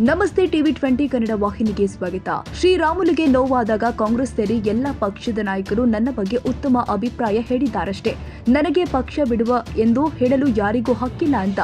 ನಮಸ್ತೆ ಟಿವಿ20 ಕನ್ನಡ ವಾಹಿನಿಗೆ ಸ್ವಾಗತ. ಶ್ರೀರಾಮುಲುಗೆ ನೋವಾದಾಗ ಕಾಂಗ್ರೆಸ್ ಸೇರಿ ಎಲ್ಲ ಪಕ್ಷದ ನಾಯಕರು ನನ್ನ ಬಗ್ಗೆ ಉತ್ತಮ ಅಭಿಪ್ರಾಯ ಹೇಳಿದ್ದಾರಷ್ಟೇ. ನನಗೆ ಪಕ್ಷ ಬಿಡುವ ಎಂದು ಹೇಳಲು ಯಾರಿಗೂ ಹಕ್ಕಿಲ್ಲ ಅಂತ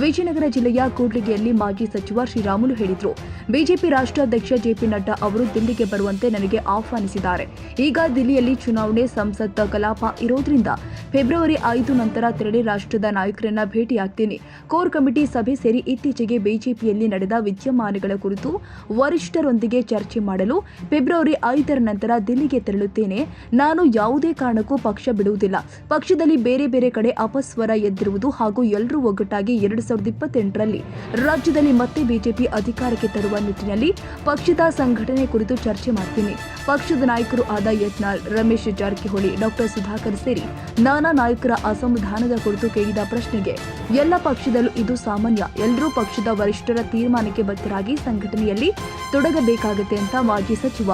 ವಿಜಯನಗರ ಜಿಲ್ಲೆಯ ಕೂಡ್ಲಿಗಿಯಲ್ಲಿ ಮಾಜಿ ಸಚಿವ ಶ್ರೀರಾಮುಲು ಹೇಳಿದರು. ಬಿಜೆಪಿ ರಾಷ್ಟ್ರಾಧ್ಯಕ್ಷ ಜೆಪಿ ನಡ್ಡಾ ಅವರು ದಿಲ್ಲಿಗೆ ಬರುವಂತೆ ನನಗೆ ಆಹ್ವಾನಿಸಿದ್ದಾರೆ. ಈಗ ದಿಲ್ಲಿಯಲ್ಲಿ ಚುನಾವಣೆ, ಸಂಸತ್ ಕಲಾಪ ಇರೋದ್ರಿಂದ ಫೆಬ್ರವರಿ 5 ನಂತರ ತೆರಳಿ ರಾಷ್ಟ್ರದ ನಾಯಕರನ್ನ ಭೇಟಿಯಾಗ್ತೀನಿ. ಕೋರ್ ಕಮಿಟಿ ಸಭೆ ಸೇರಿ ಇತ್ತೀಚೆಗೆ ಬಿಜೆಪಿಯಲ್ಲಿ ನಡೆದ ವಿದ್ಯಮಾನಗಳ ಕುರಿತು ವರಿಷ್ಠರೊಂದಿಗೆ ಚರ್ಚೆ ಮಾಡಲು ಫೆಬ್ರವರಿ 5 ನಂತರ ದಿಲ್ಲಿಗೆ ತೆರಳುತ್ತೇನೆ. ನಾನು ಯಾವುದೇ ಕಾರಣಕ್ಕೂ ಪಕ್ಷ ಬಿಡುವುದಿಲ್ಲ. ಪಕ್ಷದಲ್ಲಿ ಬೇರೆ ಬೇರೆ ಕಡೆ ಅಪಸ್ವರ ಎದ್ದಿರುವುದು ಹಾಗೂ ಎಲ್ಲರೂ ಒಗ್ಗಟ್ಟಾಗಿ 2028ರಲ್ಲಿ ರಾಜ್ಯದಲ್ಲಿ ಮತ್ತೆ ಬಿಜೆಪಿ ಅಧಿಕಾರಕ್ಕೆ ತರುವ ನಿಟ್ಟಿನಲ್ಲಿ ಪಕ್ಷದ ಸಂಘಟನೆ ಕುರಿತು ಚರ್ಚೆ ಮಾಡ್ತೀನಿ. ಪಕ್ಷದ ನಾಯಕರು ಆದ ಯತ್ನಾಳ್, ರಮೇಶ್ ಜಾರಕಿಹೊಳಿ, ಡಾಕ್ಟರ್ ಸುಧಾಕರ್ ಸೇರಿ ನಾನಾ ನಾಯಕರ ಅಸಮಾಧಾನದ ಕುರಿತು ಕೇಳಿದ ಪ್ರಶ್ನೆಗೆ ಎಲ್ಲ ಪಕ್ಷದಲ್ಲೂ ಇದು ಸಾಮಾನ್ಯ, ಎಲ್ಲರೂ ಪಕ್ಷದ ವರಿಷ್ಠರ ತೀರ್ಮಾನಕ್ಕೆ ಬದ್ಧರಾಗಿ ಸಂಘಟನೆಯಲ್ಲಿ ತೊಡಗಬೇಕಾಗುತ್ತೆ ಅಂತ ಮಾಜಿ ಸಚಿವ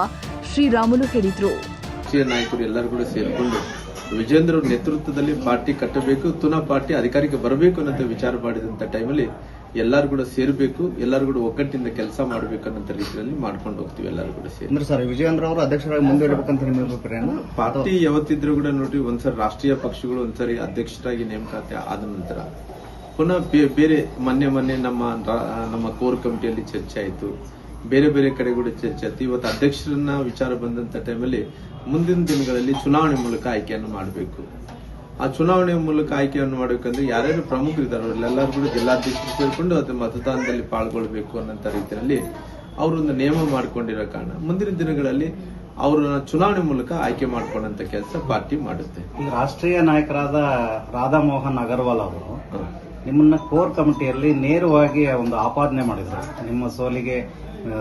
ಶ್ರೀರಾಮುಲು ಹೇಳಿದ್ರು. ನಾಯಕರು ಎಲ್ಲರೂ ಕೂಡ ಸೇರಿಕೊಂಡು ವಿಜೇಂದ್ರ ನೇತೃತ್ವದಲ್ಲಿ ಪಾರ್ಟಿ ಕಟ್ಟಬೇಕು, ಪುನಃ ಪಾರ್ಟಿ ಅಧಿಕಾರಕ್ಕೆ ಬರಬೇಕು ಅನ್ನೋ ವಿಚಾರ ಮಾಡಿದಂತ ಟೈಮಲ್ಲಿ ಎಲ್ಲರೂ ಕೂಡ ಸೇರಬೇಕು, ಎಲ್ಲರೂ ಕೂಡ ಒಗ್ಗಟ್ಟಿನಿಂದ ಕೆಲಸ ಮಾಡಬೇಕು ಅನ್ನೋ ರೀತಿಯಲ್ಲಿ ಮಾಡ್ಕೊಂಡು ಹೋಗ್ತೀವಿ. ಎಲ್ಲರೂ ಕೂಡ ಸೇರಿ ಸರ್, ವಿಜಯೇಂದ್ರ ಅವರು ಅಧ್ಯಕ್ಷರಾಗಿ ಮುಂದುವರಿಬೇಕಂತ ನಿಮ್ಮ ಅಭಿಪ್ರಾಯ? ಪಾರ್ಟಿ ಯಾವತ್ತಿದ್ರು ಕೂಡ ನೋಡಿ, ಒಂದ್ಸರಿ ರಾಷ್ಟ್ರೀಯ ಪಕ್ಷಗಳು ಒಂದ್ಸರಿ ಅಧ್ಯಕ್ಷರಾಗಿ ನೇಮಕಾತಿ ಆದ ನಂತರ ಪುನಃ ಬೇರೆ ಮೊನ್ನೆ ನಮ್ಮ ಕೋರ್ ಕಮಿಟಿಯಲ್ಲಿ ಚರ್ಚೆ ಆಯಿತು, ಬೇರೆ ಬೇರೆ ಕಡೆ ಕೂಡ ಚರ್ಚೆ ಆಯ್ತು. ಇವತ್ತು ಅಧ್ಯಕ್ಷರನ್ನ ವಿಚಾರ ಬಂದಂತ ಟೈಮಲ್ಲಿ ಮುಂದಿನ ದಿನಗಳಲ್ಲಿ ಚುನಾವಣೆ ಮೂಲಕ ಆಯ್ಕೆಯನ್ನು ಮಾಡಬೇಕು. ಆ ಚುನಾವಣೆ ಮೂಲಕ ಆಯ್ಕೆಯನ್ನು ಮಾಡಬೇಕಂದ್ರೆ ಯಾರ್ಯಾರು ಪ್ರಮುಖರಿದ್ದಾರೆ ಅವರೆಲ್ಲರೂ ಕೂಡ ಜಿಲ್ಲಾಧ್ಯಕ್ಷರು ಸೇರಿಕೊಂಡು ಅದು ಮತದಾನದಲ್ಲಿ ಪಾಲ್ಗೊಳ್ಬೇಕು ಅನ್ನೋ ರೀತಿಯಲ್ಲಿ ಅವರೊಂದು ನಿಯಮ ಮಾಡಿಕೊಂಡಿರೋ ಕಾರಣ ಮುಂದಿನ ದಿನಗಳಲ್ಲಿ ಅವರನ್ನ ಚುನಾವಣೆ ಮೂಲಕ ಆಯ್ಕೆ ಮಾಡ್ಕೊಂಡಂತ ಕೆಲಸ ಪಾರ್ಟಿ ಮಾಡುತ್ತೆ. ಈಗ ರಾಷ್ಟ್ರೀಯ ನಾಯಕರಾದ ರಾಧಾ ಮೋಹನ್ ಅಗರ್ವಾಲ್ ಅವರು ನಿಮ್ಮನ್ನ ಕೋರ್ ಕಮಿಟಿಯಲ್ಲಿ ನೇರವಾಗಿ ಒಂದು ಆಪಾದನೆ ಮಾಡಿದ್ರು. ನಿಮ್ಮ ಸೋಲಿಗೆ,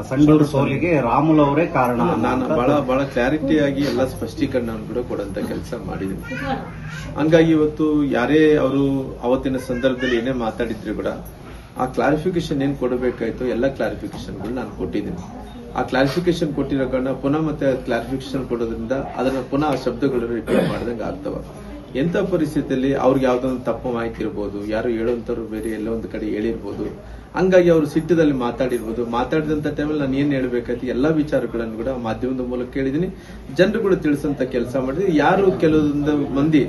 ಸಂಡೂರು ಸೋಲಿಗೆ ರಾಮುಲು ಅವರೇ ಕಾರಣ. ನಾನು ಬಹಳ ಕ್ಲಾರಿಟಿ ಆಗಿ ಎಲ್ಲ ಸ್ಪಷ್ಟೀಕರಣವನ್ನು ಕೂಡ ಕೊಡಂತ ಕೆಲಸ ಮಾಡಿದ್ದೀನಿ. ಹಂಗಾಗಿ ಇವತ್ತು ಯಾರೇ ಅವರು ಅವತ್ತಿನ ಸಂದರ್ಭದಲ್ಲಿ ಏನೇ ಮಾತಾಡಿದ್ರು ಕೂಡ ಆ ಕ್ಲಾರಿಫಿಕೇಶನ್ ಏನ್ ಕೊಡಬೇಕಾಯ್ತು ಎಲ್ಲ ಕ್ಲಾರಿಫಿಕೇಶನ್ಗಳು ನಾನು ಕೊಟ್ಟಿದ್ದೀನಿ. ಆ ಕ್ಲಾರಿಫಿಕೇಶನ್ ಕೊಟ್ಟಿರೋ ಕಾರಣ ಪುನಃ ಮತ್ತೆ ಕ್ಲಾರಿಫಿಕೇಶನ್ ಕೊಡೋದ್ರಿಂದ ಅದನ್ನ ಪುನಃ ಶಬ್ದಗಳು ರಿಪೀಟ್ ಮಾಡಿದಂಗೆ ಆಗ್ತವ. ಎಂತ ಪರಿಸ್ಥಿತಿಯಲ್ಲಿ ಅವ್ರಿಗೆ ಯಾವ್ದೊಂದು ತಪ್ಪು ಮಾಹಿತಿ ಇರ್ಬೋದು, ಯಾರು ಹೇಳುವಂತವ್ರು ಬೇರೆ ಎಲ್ಲೋ ಒಂದು ಕಡೆ ಹೇಳಿರ್ಬೋದು, ಹಂಗಾಗಿ ಅವರು ಸಿಟ್ಟದಲ್ಲಿ ಮಾತಾಡಿರ್ಬೋದು. ಮಾತಾಡಿದಂತ ಟೈಮಲ್ಲಿ ನಾನು ಏನ್ ಹೇಳ್ಬೇಕಾಯ್ತು ಎಲ್ಲಾ ವಿಚಾರಗಳನ್ನು ಕೂಡ ಮಾಧ್ಯಮದ ಮೂಲಕ ಕೇಳಿದೀನಿ, ಜನರು ಕೂಡ ತಿಳಿಸಂತ ಕೆಲಸ ಮಾಡಿದ್ವಿ. ಯಾರು ಕೆಲವೊಂದು ಮಂದಿ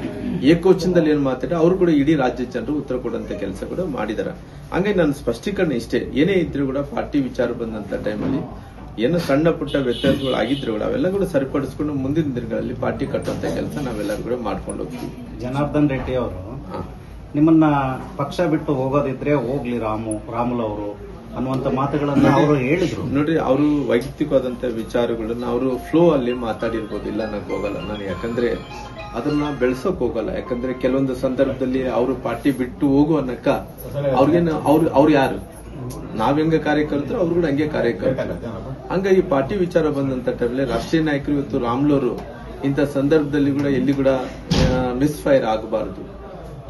ಏಕೋಚನದಲ್ಲಿ ಏನ್ ಮಾತಾಡಿ ಅವರು ಕೂಡ ಇಡೀ ರಾಜ್ಯ ಜನರು ಉತ್ತರ ಕೊಡುವಂತ ಕೆಲಸ ಕೂಡ ಮಾಡಿದಾರೆ. ಹಂಗಾಗಿ ನನ್ನ ಸ್ಪಷ್ಟೀಕರಣ ಇಷ್ಟೇ, ಏನೇ ಇದ್ರು ಕೂಡ ಪಾರ್ಟಿ ವಿಚಾರ ಬಂದಂತ ಟೈಮಲ್ಲಿ ಏನು ಸಣ್ಣ ಪುಟ್ಟ ವ್ಯತ್ಯಾಸಗಳು ಆಗಿದ್ರು ಕೂಡ ಅವೆಲ್ಲ ಕೂಡ ಸರಿಪಡಿಸಿಕೊಂಡು ಮುಂದಿನ ದಿನಗಳಲ್ಲಿ ಪಾರ್ಟಿ ಕಟ್ಟುವಂತ ಕೆಲಸ ನಾವೆಲ್ಲರೂ ಕೂಡ ಮಾಡ್ಕೊಂಡು ಹೋಗ್ತೀವಿ. ಜನಾರ್ದನ್ ರೆಡ್ಡಿ ಅವರು ನಿಮ್ಮನ್ನ ಪಕ್ಷ ಬಿಟ್ಟು ಹೋಗೋದಿದ್ರೆ ಹೋಗ್ಲಿ ರಾಮುಲು ಅವರು ಅನ್ನುವಂತ ಮಾತುಗಳನ್ನ ಅವರು ಹೇಳಿದ್ರು. ನೋಡ್ರಿ, ಅವರು ವೈಯಕ್ತಿಕವಾದಂತ ವಿಚಾರಗಳನ್ನ ಅವರು ಫ್ಲೋ ಅಲ್ಲಿ ಮಾತಾಡಿರ್ಬೋದು, ಇಲ್ಲ ಅನ್ನಕ್ ಹೋಗಲ್ಲ ನಾನು. ಯಾಕಂದ್ರೆ ಅದನ್ನ ಬೆಳೆಸೋಕ್ ಹೋಗಲ್ಲ. ಯಾಕಂದ್ರೆ ಕೆಲವೊಂದು ಸಂದರ್ಭದಲ್ಲಿ ಅವರು ಪಾರ್ಟಿ ಬಿಟ್ಟು ಹೋಗು ಅನ್ನಕ್ಕ ಅವ್ರಿಗೇನು ಅವ್ರು ಯಾರು, ನಾವ್ ಹೆಂಗ ಕಾರ್ಯಕರ್ತರು ಅವ್ರು ಕೂಡ ಹಂಗೆ ಕಾರ್ಯಕರ್ತರು. ಹಂಗಾಗಿ ಪಾರ್ಟಿ ವಿಚಾರ ಬಂದಂತ ಟೈಮಲ್ಲಿ ರಾಷ್ಟ್ರೀಯ ನಾಯಕರು ಇವತ್ತು ರಾಮುಲು ಇಂಥ ಸಂದರ್ಭದಲ್ಲಿ ಕೂಡ ಎಲ್ಲಿ ಕೂಡ ಮಿಸ್ಫೈರ್ ಆಗಬಾರದು,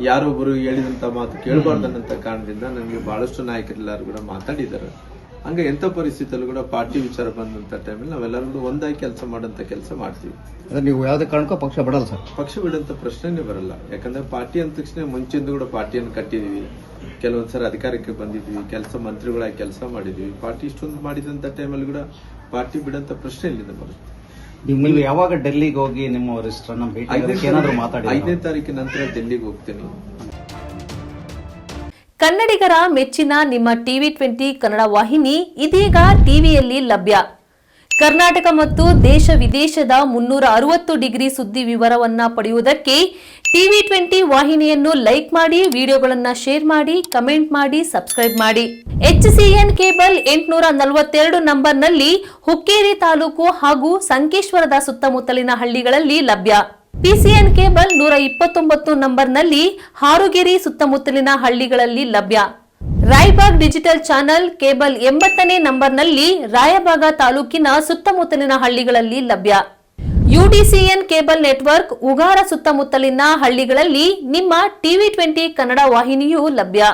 ಯಾರೊಬ್ಬರು ಹೇಳಿದಂತ ಮಾತು ಕೇಳಬಾರ್ದು ಅನ್ನೋ ಕಾರಣದಿಂದ ನನಗೆ ಬಹಳಷ್ಟು ನಾಯಕರೆಲ್ಲರೂ ಕೂಡ ಮಾತಾಡಿದ್ದಾರೆ. ಹಂಗ ಎಂತ ಪರಿಸ್ಥಿತಿಯಲ್ಲೂ ಕೂಡ ಪಾರ್ಟಿ ವಿಚಾರ ಬಂದಂತ ಟೈಮಲ್ಲಿ ನಾವೆಲ್ಲರೂ ಕೂಡ ಒಂದಾಗಿ ಕೆಲಸ ಮಾಡಂತ ಕೆಲಸ ಮಾಡ್ತೀವಿ. ನೀವು ಯಾವುದೇ ಕಾರಣಕ್ಕೂ ಪಕ್ಷ ಬಿಡಲ್ಲ ಸರ್? ಪಕ್ಷ ಬಿಡಂತ ಪ್ರಶ್ನೆನೇ ಬರಲ್ಲ. ಯಾಕಂದ್ರೆ ಪಾರ್ಟಿ ಅಂದ ತಕ್ಷಣ ಮುಂಚೆಂದು ಕೂಡ ಪಾರ್ಟಿಯನ್ನು ಕಟ್ಟಿದೀವಿ, ಕೆಲವೊಂದ್ಸರಿ ಅಧಿಕಾರಕ್ಕೆ ಬಂದಿದ್ವಿ, ಮಂತ್ರಿಗಳಾಗಿ ಕೆಲಸ ಮಾಡಿದ್ವಿ. ಪಾರ್ಟಿ ಇಷ್ಟೊಂದು ಮಾಡಿದಂತ ಟೈಮಲ್ಲಿ ಕೂಡ ಪಾರ್ಟಿ ಬಿಡಂತ ಪ್ರಶ್ನೆ ಇಲ್ಲಿಂದ ಬರುತ್ತೆ. ನೀವು ಯಾವಾಗ ಡೆಲ್ಲಿಗೆ ಹೋಗಿ ನಿಮ್ಮ ವರಿಷ್ಠರನ್ನ ಭೇಟಿ ಏನಾದ್ರು ಮಾತಾಡಿ? 5ನೇ ತಾರೀಕಿನ ನಂತರ ಡೆಲ್ಲಿಗೆ ಹೋಗ್ತೀನಿ. ಕನ್ನಡಿಗರ ಮೆಚ್ಚಿನ ನಿಮ್ಮ ಟಿವಿ20 ಕನ್ನಡ ವಾಹಿನಿ ಇದೀಗ ಟಿವಿಯಲ್ಲಿ ಲಭ್ಯ. ಕರ್ನಾಟಕ ಮತ್ತು ದೇಶ ವಿದೇಶದ 360 ಡಿಗ್ರಿ ಸುದ್ದಿ ವಿವರವನ್ನ ಪಡೆಯುವುದಕ್ಕೆ ಟಿವಿ20 ವಾಹಿನಿಯನ್ನು ಲೈಕ್ ಮಾಡಿ, ವಿಡಿಯೋಗಳನ್ನು ಶೇರ್ ಮಾಡಿ, ಕಮೆಂಟ್ ಮಾಡಿ, ಸಬ್ಸ್ಕ್ರೈಬ್ ಮಾಡಿ. HCN ಕೇಬಲ್ 842 ನಂಬರ್ನಲ್ಲಿ ಹುಕ್ಕೇರಿ ತಾಲೂಕು ಹಾಗೂ ಸಂಕೇಶ್ವರದ ಸುತ್ತಮುತ್ತಲಿನ ಹಳ್ಳಿಗಳಲ್ಲಿ ಲಭ್ಯ. PCN ಕೇಬಲ್ 129 ನಂಬರ್ನಲ್ಲಿ ಹಾರುಗೆರೆ ಸುತ್ತಮುತ್ತಲಿನ ಹಳ್ಳಿಗಳಲ್ಲಿ ಲಭ್ಯ. ರಾಯಬಾಗ್ ಡಿಜಿಟಲ್ ಚಾನೆಲ್ ಕೇಬಲ್ 80ನೇ ನಂಬರ್ನಲ್ಲಿ ರಾಯಬಾಗ ತಾಲೂಕಿನ ಸುತ್ತಮುತ್ತಲಿನ ಹಳ್ಳಿಗಳಲ್ಲಿ ಲಭ್ಯ. UDCN ಕೇಬಲ್ ನೆಟ್ವರ್ಕ್ ಉಗಾರ ಸುತ್ತಮುತ್ತಲಿನ ಹಳ್ಳಿಗಳಲ್ಲಿ ನಿಮ್ಮ ಟಿವಿ20 ಕನ್ನಡ ವಾಹಿನಿಯೂ ಲಭ್ಯ.